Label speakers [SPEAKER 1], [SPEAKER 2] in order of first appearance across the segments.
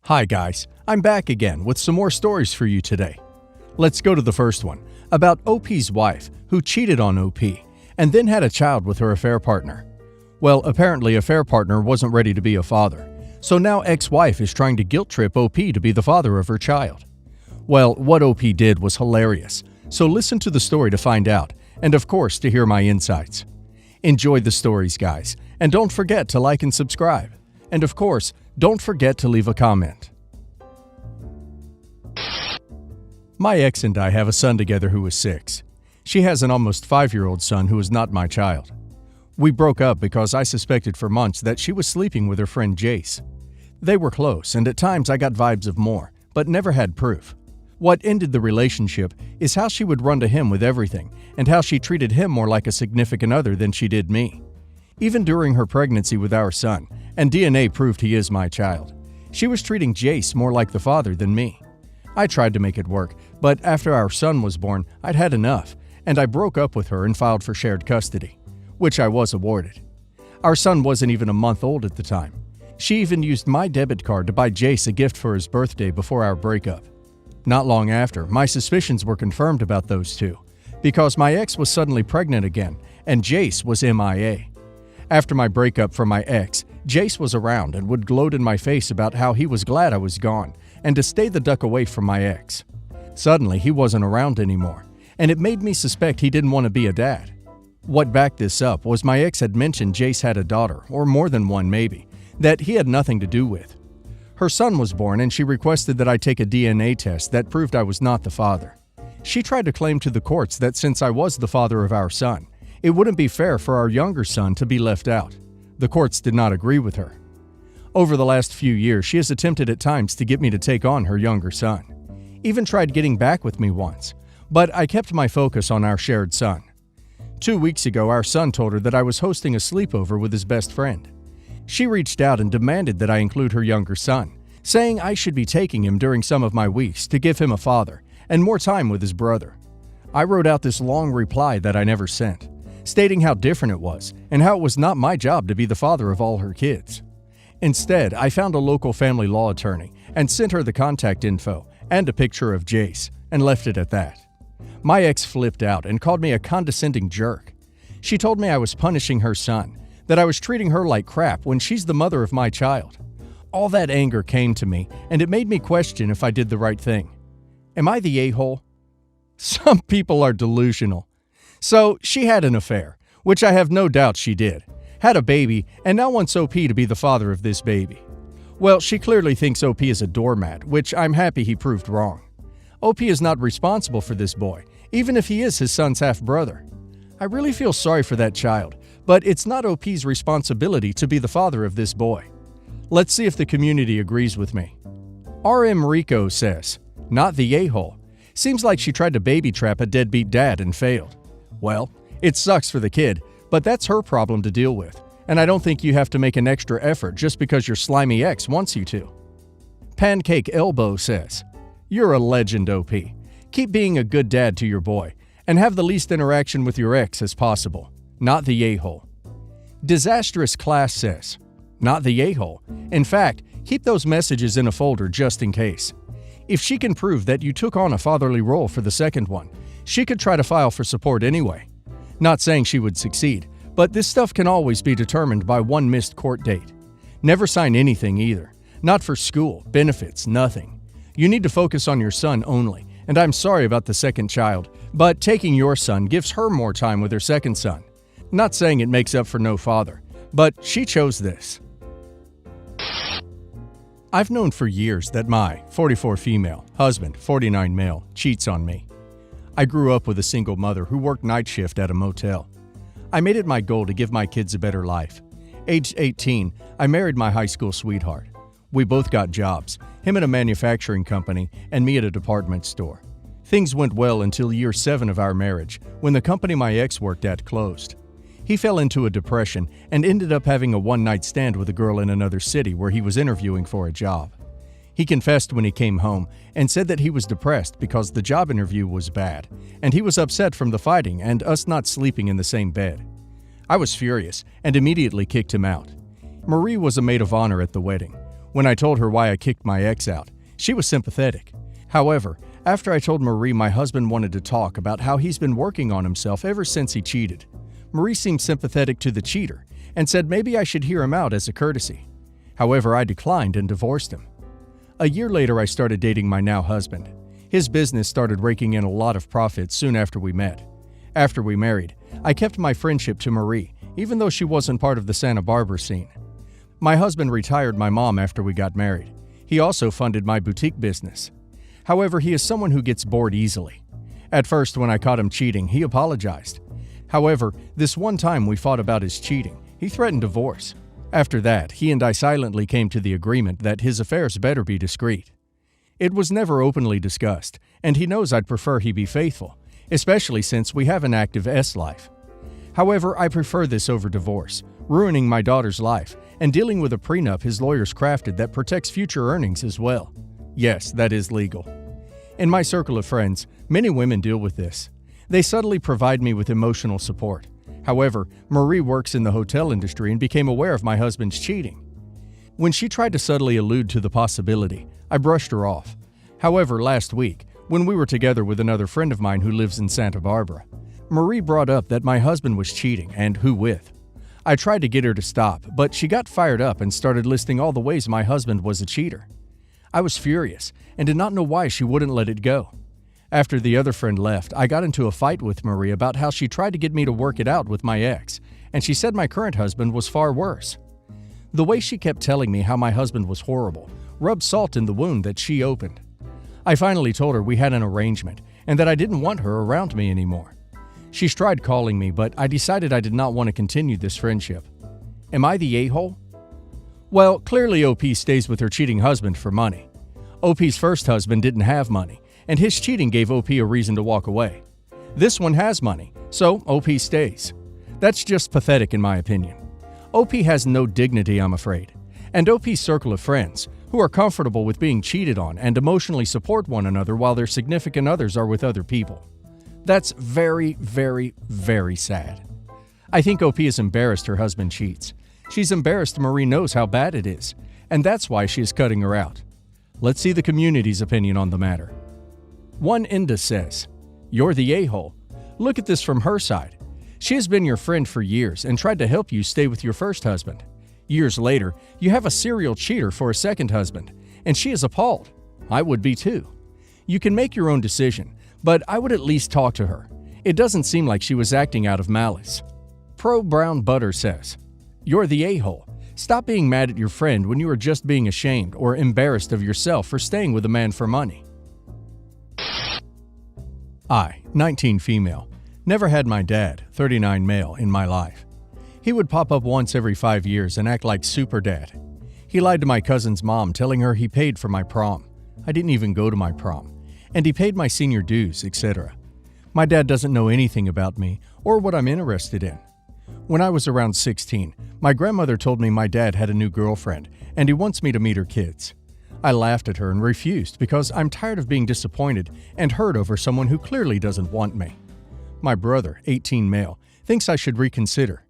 [SPEAKER 1] Hi guys, I'm back again with some more stories for you today. Let's go to the first one, about OP's wife who cheated on OP and then had a child with her affair partner. Well, apparently affair partner wasn't ready to be a father, so now ex-wife is trying to guilt trip OP to be the father of her child. Well, what OP did was hilarious, so listen to the story to find out, and of course to hear my insights. Enjoy the stories, guys, and don't forget to like and subscribe. And of course, don't forget to leave a comment. My ex and I have a son together who is 6. She has an almost 5-year-old son who is not my child. We broke up because I suspected for months that she was sleeping with her friend Jace. They were close, and at times I got vibes of more, but never had proof. What ended the relationship is how she would run to him with everything, and how she treated him more like a significant other than she did me. Even during her pregnancy with our son, and DNA proved he is my child, she was treating Jace more like the father than me. I tried to make it work, but after our son was born, I'd had enough, and I broke up with her and filed for shared custody, which I was awarded. Our son wasn't even a month old at the time. She even used my debit card to buy Jace a gift for his birthday before our breakup. Not long after, my suspicions were confirmed about those two, because my ex was suddenly pregnant again, and Jace was MIA. After my breakup from my ex, Jace was around and would gloat in my face about how he was glad I was gone and to stay the duck away from my ex. Suddenly, he wasn't around anymore, and it made me suspect he didn't want to be a dad. What backed this up was my ex had mentioned Jace had a daughter, or more than one maybe, that he had nothing to do with. Her son was born, and she requested that I take a DNA test that proved I was not the father. She tried to claim to the courts that since I was the father of our son, it wouldn't be fair for our younger son to be left out. The courts did not agree with her. Over the last few years, she has attempted at times to get me to take on her younger son. Even tried getting back with me once, but I kept my focus on our shared son. 2 weeks ago, our son told her that I was hosting a sleepover with his best friend. She reached out and demanded that I include her younger son, saying I should be taking him during some of my weeks to give him a father and more time with his brother. I wrote out this long reply that I never sent, stating how different it was and how it was not my job to be the father of all her kids. Instead, I found a local family law attorney and sent her the contact info and a picture of Jace and left it at that. My ex flipped out and called me a condescending jerk. She told me I was punishing her son, that I was treating her like crap when she's the mother of my child. All that anger came to me, and it made me question if I did the right thing. Am I the a-hole? Some people are delusional. So she had an affair, which I have no doubt she did, had a baby, and now wants OP to be the father of this baby. Well, she clearly thinks OP is a doormat, which I'm happy he proved wrong. OP is not responsible for this boy, even if he is his son's half-brother. I really feel sorry for that child, but it's not OP's responsibility to be the father of this boy. Let's see if the community agrees with me. RM Rico says, not the a-hole. Seems like she tried to baby trap a deadbeat dad and failed. Well, it sucks for the kid, but that's her problem to deal with, and I don't think you have to make an extra effort just because your slimy ex wants you to. Pancake Elbow says, you're a legend, OP. Keep being a good dad to your boy, and have the least interaction with your ex as possible. Not the a-hole. Disastrous Class says, not the a-hole. In fact, keep those messages in a folder just in case. If she can prove that you took on a fatherly role for the second one, she could try to file for support anyway. Not saying she would succeed, but this stuff can always be determined by one missed court date. Never sign anything either. Not for school, benefits, nothing. You need to focus on your son only, and I'm sorry about the second child, but taking your son gives her more time with her second son. Not saying it makes up for no father, but she chose this. I've known for years that my 44 female husband, 49 male, cheats on me. I grew up with a single mother who worked night shift at a motel. I made it my goal to give my kids a better life. Aged 18, I married my high school sweetheart. We both got jobs, him at a manufacturing company and me at a department store. Things went well until year 7 of our marriage, when the company my ex worked at closed. He fell into a depression and ended up having a one-night stand with a girl in another city where he was interviewing for a job. He confessed when he came home and said that he was depressed because the job interview was bad, and he was upset from the fighting and us not sleeping in the same bed. I was furious and immediately kicked him out. Marie was a maid of honor at the wedding. When I told her why I kicked my ex out, she was sympathetic. However, after I told Marie my husband wanted to talk about how he's been working on himself ever since he cheated, Marie seemed sympathetic to the cheater and said maybe I should hear him out as a courtesy. However, I declined and divorced him. A year later, I started dating my now husband. His business started raking in a lot of profits soon after we met. After we married, I kept my friendship to Marie, even though she wasn't part of the Santa Barbara scene. My husband retired my mom after we got married. He also funded my boutique business. However, he is someone who gets bored easily. At first, when I caught him cheating, he apologized. However, this one time we fought about his cheating, he threatened divorce. After that, he and I silently came to the agreement that his affairs better be discreet. It was never openly discussed, and he knows I'd prefer he be faithful, especially since we have an active life. However, I prefer this over divorce, ruining my daughter's life, and dealing with a prenup his lawyers crafted that protects future earnings as well. Yes, that is legal. In my circle of friends, many women deal with this. They subtly provide me with emotional support. However, Marie works in the hotel industry and became aware of my husband's cheating. When she tried to subtly allude to the possibility, I brushed her off. However, last week, when we were together with another friend of mine who lives in Santa Barbara, Marie brought up that my husband was cheating and who with. I tried to get her to stop, but she got fired up and started listing all the ways my husband was a cheater. I was furious and did not know why she wouldn't let it go. After the other friend left, I got into a fight with Marie about how she tried to get me to work it out with my ex, and she said my current husband was far worse. The way she kept telling me how my husband was horrible rubbed salt in the wound that she opened. I finally told her we had an arrangement and that I didn't want her around me anymore. She's tried calling me, but I decided I did not want to continue this friendship. Am I the a-hole? Well, clearly OP stays with her cheating husband for money. OP's first husband didn't have money, and his cheating gave OP a reason to walk away. This one has money, so OP stays. That's just pathetic in my opinion. OP has no dignity, I'm afraid. And OP's circle of friends, who are comfortable with being cheated on and emotionally support one another while their significant others are with other people. That's very, very, very sad. I think OP is embarrassed her husband cheats. She's embarrassed Marie knows how bad it is, and that's why she is cutting her out. Let's see the community's opinion on the matter. One Inda says, "You're the a-hole. Look at this from her side. She has been your friend for years and tried to help you stay with your first husband. Years later, you have a serial cheater for a second husband, and she is appalled. I would be too. You can make your own decision, but I would at least talk to her. It doesn't seem like she was acting out of malice." Pro Brown Butter says, "You're the a-hole. Stop being mad at your friend when you are just being ashamed or embarrassed of yourself for staying with a man for money." I, 19 female, never had my dad, 39 male, in my life. He would pop up once every 5 years and act like super dad. He lied to my cousin's mom, telling her he paid for my prom. I didn't even go to my prom. And he paid my senior dues, etc. My dad doesn't know anything about me or what I'm interested in. When I was around 16, my grandmother told me my dad had a new girlfriend and he wants me to meet her kids. I laughed at her and refused because I'm tired of being disappointed and hurt over someone who clearly doesn't want me. My brother, 18 male, thinks I should reconsider.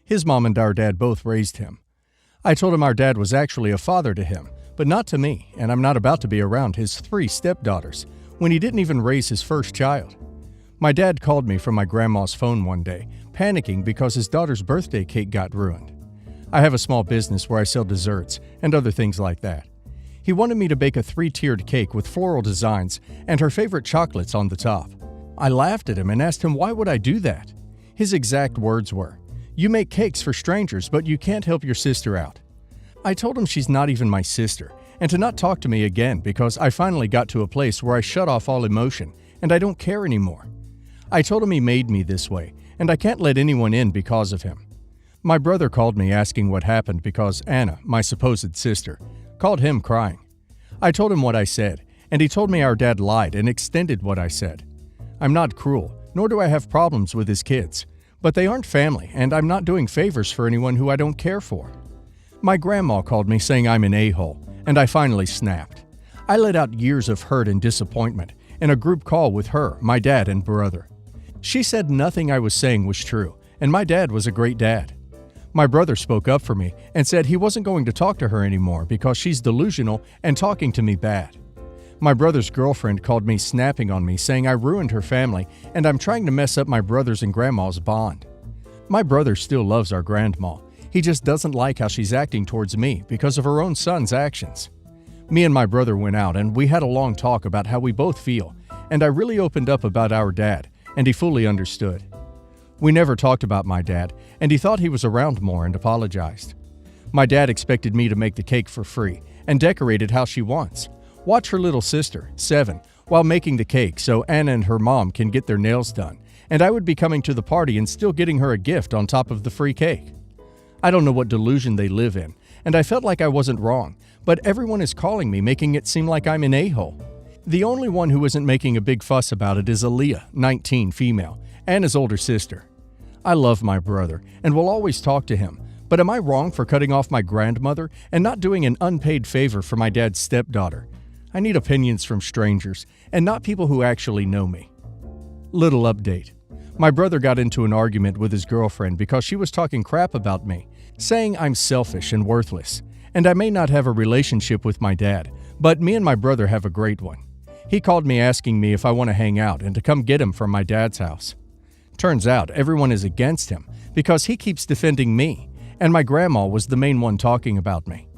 [SPEAKER 1] His mom and our dad both raised him. I told him our dad was actually a father to him, but not to me, and I'm not about to be around his 3 stepdaughters when he didn't even raise his first child. My dad called me from my grandma's phone one day, panicking because his daughter's birthday cake got ruined. I have a small business where I sell desserts and other things like that. He wanted me to bake a 3-tiered cake with floral designs and her favorite chocolates on the top. I laughed at him and asked him why would I do that. His exact words were, "You make cakes for strangers, but you can't help your sister out." I told him she's not even my sister, and to not talk to me again because I finally got to a place where I shut off all emotion and I don't care anymore. I told him he made me this way, and I can't let anyone in because of him. My brother called me asking what happened because Anna, my supposed sister, called him crying. I told him what I said, and he told me our dad lied and extended what I said. I'm not cruel, nor do I have problems with his kids, but they aren't family, and I'm not doing favors for anyone who I don't care for. My grandma called me saying I'm an a-hole, and I finally snapped. I let out years of hurt and disappointment in a group call with her, my dad, and brother. She said nothing I was saying was true, and my dad was a great dad. My brother spoke up for me and said he wasn't going to talk to her anymore because she's delusional and talking to me bad. My brother's girlfriend called me snapping on me, saying I ruined her family and I'm trying to mess up my brother's and grandma's bond. My brother still loves our grandma. He just doesn't like how she's acting towards me because of her own son's actions. Me and my brother went out and we had a long talk about how we both feel, and I really opened up about our dad, and he fully understood. We never talked about my dad, and he thought he was around more and apologized. My dad expected me to make the cake for free and decorate it how she wants. Watch her little sister, 7, while making the cake so Anna and her mom can get their nails done, and I would be coming to the party and still getting her a gift on top of the free cake. I don't know what delusion they live in, and I felt like I wasn't wrong, but everyone is calling me, making it seem like I'm an a-hole. The only one who isn't making a big fuss about it is Aaliyah, 19, female, Anna's older sister. I love my brother and will always talk to him, but am I wrong for cutting off my grandmother and not doing an unpaid favor for my dad's stepdaughter? I need opinions from strangers and not people who actually know me. Little update. My brother got into an argument with his girlfriend because she was talking crap about me, saying I'm selfish and worthless, and I may not have a relationship with my dad, but me and my brother have a great one. He called me asking me if I want to hang out and to come get him from my dad's house. Turns out everyone is against him because he keeps defending me, and my grandma was the main one talking about me.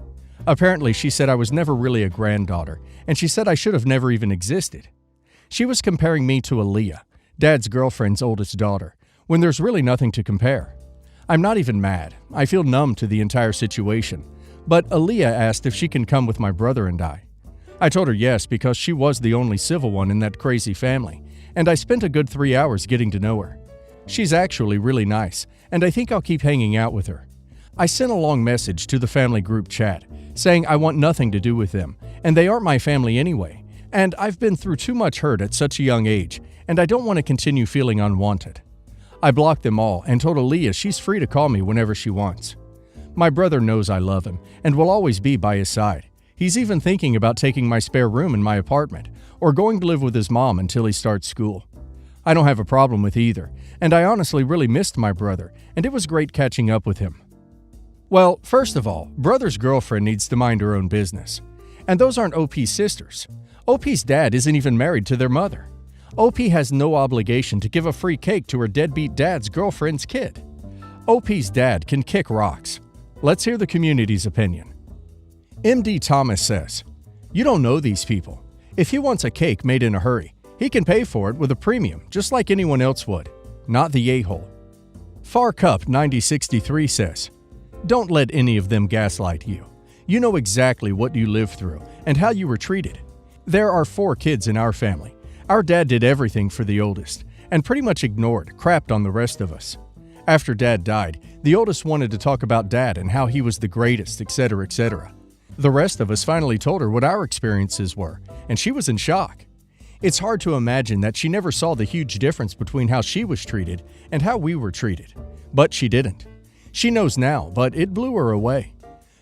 [SPEAKER 1] Apparently, she said I was never really a granddaughter, and she said I should have never even existed. She was comparing me to Aaliyah, Dad's girlfriend's oldest daughter, when there's really nothing to compare. I'm not even mad. I feel numb to the entire situation. But Aaliyah asked if she can come with my brother and I. I told her yes because she was the only civil one in that crazy family, and I spent a good 3 hours getting to know her. She's actually really nice, and I think I'll keep hanging out with her. I sent a long message to the family group chat, saying I want nothing to do with them, and they aren't my family anyway, and I've been through too much hurt at such a young age, and I don't want to continue feeling unwanted. I blocked them all and told Aaliyah she's free to call me whenever she wants. My brother knows I love him and will always be by his side. He's even thinking about taking my spare room in my apartment or going to live with his mom until he starts school. I don't have a problem with either, and I honestly really missed my brother, and it was great catching up with him. Well, first of all, brother's girlfriend needs to mind her own business. And those aren't OP's sisters. OP's dad isn't even married to their mother. OP has no obligation to give a free cake to her deadbeat dad's girlfriend's kid. OP's dad can kick rocks. Let's hear the community's opinion. MD Thomas says, "You don't know these people. If he wants a cake made in a hurry, he can pay for it with a premium, just like anyone else would. Not the a-hole." Far Cup 9063 says, "Don't let any of them gaslight you. You know exactly what you lived through and how you were treated. There are 4 kids in our family. Our dad did everything for the oldest and pretty much crapped on the rest of us. After Dad died, the oldest wanted to talk about Dad and how he was the greatest, etc., etc. The rest of us finally told her what our experiences were, and she was in shock. It's hard to imagine that she never saw the huge difference between how she was treated and how we were treated. But she didn't. She knows now, but it blew her away.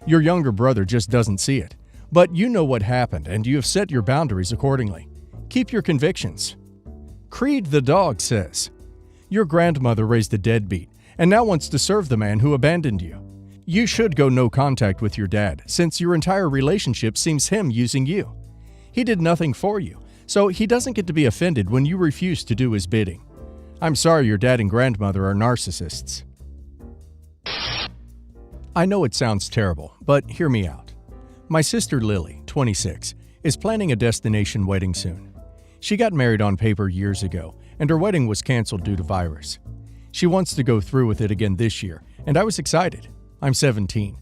[SPEAKER 1] Your younger brother just doesn't see it. But you know what happened, and you have set your boundaries accordingly. Keep your convictions." Creed the dog says, "Your grandmother raised a deadbeat and now wants to serve the man who abandoned you. You should go no contact with your dad, since your entire relationship seems him using you. He did nothing for you, so he doesn't get to be offended when you refuse to do his bidding. I'm sorry your dad and grandmother are narcissists." I know it sounds terrible, but hear me out. My sister Lily, 26, is planning a destination wedding soon. She got married on paper years ago, and her wedding was canceled due to virus. She wants to go through with it again this year, and I was excited. I'm 17.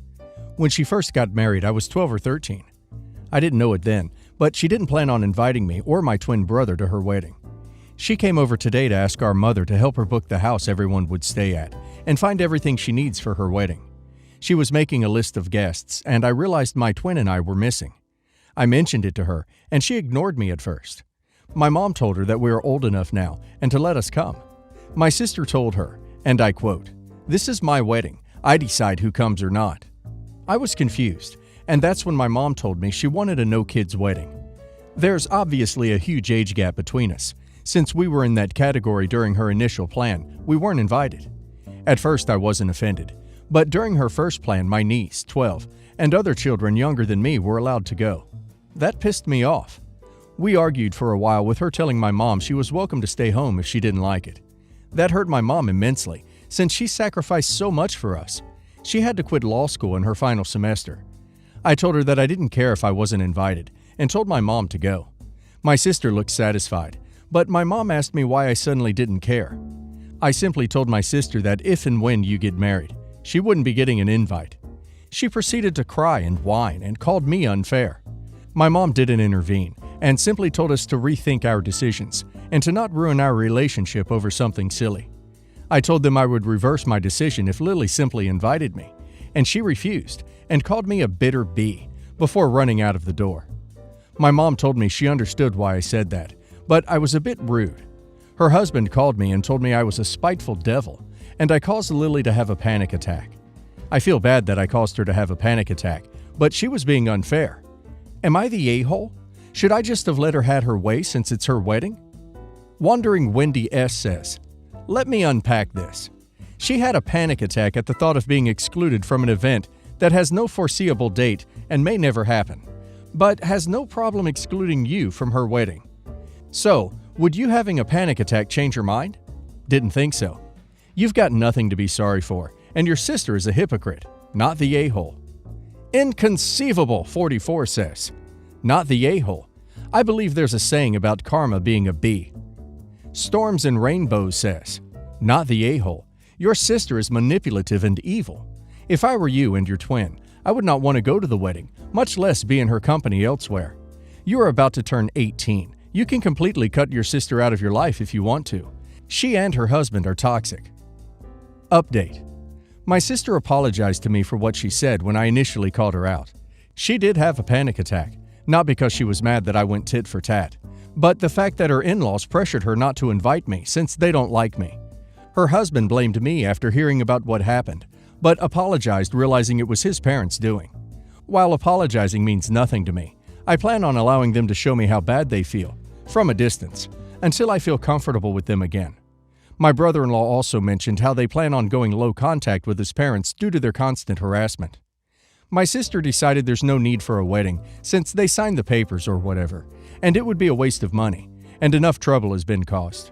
[SPEAKER 1] When she first got married, I was 12 or 13. I didn't know it then, but she didn't plan on inviting me or my twin brother to her wedding. She came over today to ask our mother to help her book the house everyone would stay at and find everything she needs for her wedding. She was making a list of guests, and I realized my twin and I were missing. I mentioned it to her, and she ignored me at first. My mom told her that we are old enough now and to let us come. My sister told her, and I quote, "This is my wedding. I decide who comes or not." I was confused, and that's when my mom told me she wanted a no-kids wedding. There's obviously a huge age gap between us. Since we were in that category during her initial plan, we weren't invited. At first I wasn't offended, But during her first plan, my niece, 12, and other children younger than me were allowed to go. That pissed me off. We argued for a while with her telling my mom she was welcome to stay home if she didn't like it. That hurt my mom immensely, since she sacrificed so much for us. She had to quit law school in her final semester. I told her that I didn't care if I wasn't invited, and told my mom to go. My sister looked satisfied, but my mom asked me why I suddenly didn't care. I simply told my sister that if and when you get married, she wouldn't be getting an invite. She proceeded to cry and whine and called me unfair. My mom didn't intervene and simply told us to rethink our decisions and to not ruin our relationship over something silly. I told them I would reverse my decision if Lily simply invited me, and she refused and called me a bitter bee before running out of the door. My mom told me she understood why I said that, but I was a bit rude. Her husband called me and told me I was a spiteful devil, and I caused Lily to have a panic attack. I feel bad that I caused her to have a panic attack, but she was being unfair. Am I the a-hole? Should I just have let her have her way since it's her wedding? Wandering Wendy S. says, "Let me unpack this. She had a panic attack at the thought of being excluded from an event that has no foreseeable date and may never happen, but has no problem excluding you from her wedding. So, would you having a panic attack change your mind? Didn't think so. You've got nothing to be sorry for, and your sister is a hypocrite, not the a-hole." Inconceivable 44 says, "Not the a-hole. I believe there's a saying about karma being a bee." Storms and Rainbows says, "Not the a-hole. Your sister is manipulative and evil. If I were you and your twin, I would not want to go to the wedding, much less be in her company elsewhere. You are about to turn 18. You can completely cut your sister out of your life if you want to. She and her husband are toxic." Update. My sister apologized to me for what she said when I initially called her out. She did have a panic attack, not because she was mad that I went tit for tat, but the fact that her in-laws pressured her not to invite me since they don't like me. Her husband blamed me after hearing about what happened, but apologized realizing it was his parents' doing. While apologizing means nothing to me, I plan on allowing them to show me how bad they feel, from a distance, until I feel comfortable with them again. My brother-in-law also mentioned how they plan on going low contact with his parents due to their constant harassment. My sister decided there's no need for a wedding since they signed the papers or whatever, and it would be a waste of money, and enough trouble has been caused.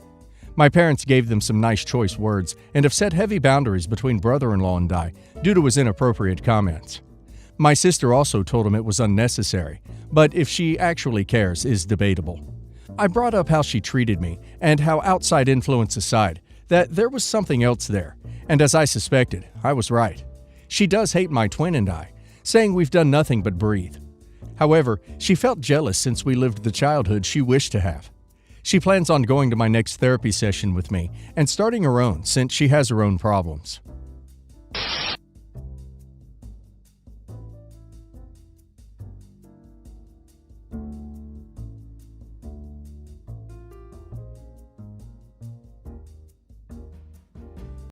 [SPEAKER 1] My parents gave them some nice choice words and have set heavy boundaries between brother-in-law and I due to his inappropriate comments. My sister also told him it was unnecessary, but if she actually cares is debatable. I brought up how she treated me and how, outside influence aside, that there was something else there, and as I suspected, I was right. She does hate my twin and I, saying we've done nothing but breathe. However, she felt jealous since we lived the childhood she wished to have. She plans on going to my next therapy session with me and starting her own since she has her own problems.